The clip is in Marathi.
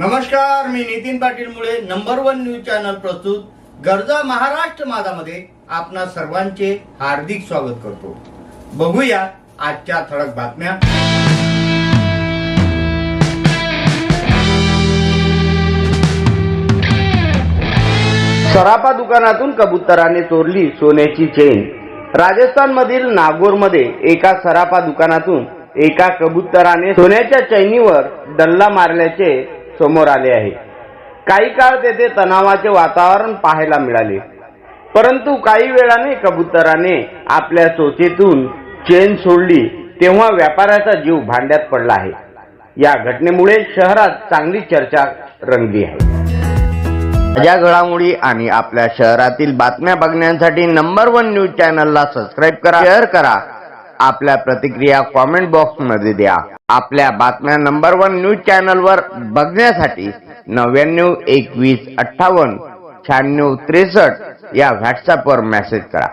नमस्कार, मी नितीन पाटील मुळे नंबर 1 न्यूज चॅनल प्रस्तुत गरजा महाराष्ट्र माझामध्ये आपणा सर्वांचे हार्दिक स्वागत करतो। बघूया आजच्या ठळक बातम्या। सराफा दुकानातून कबुतराने चोरली सोन्याची चेन। राजस्थान मधील नागौर मध्ये एका सराफा दुकानातून एका कबुतराने सोन्याच्या चैनीवर डल्ला मारल्याचे समोर आले आहे। काही काळ तेथे तणावाचे वातावरण पाहायला मिळाले, परंतु काही वेळाने कबुतराने आपल्या चोचेतून चेन सोडली तेव्हा व्यापाऱ्याचा जीव भांड्यात पडला आहे। या घटनेमुळे शहरात चांगली चर्चा रंगली आहे। ताज्या घडामोडी आणि आपल्या शहरातील बातम्या बघण्यासाठी नंबर 1 न्यूज चॅनलला सबस्क्राइब करा, शेअर करा, आपल्या प्रतिक्रिया कमेंट बॉक्स मध्ये द्या। आपल्या बातम्या नंबर 1 न्यूज चॅनलवर बघण्यासाठी 99 21 58 96 63 या व्हॉट्सअपवर मेसेज करा।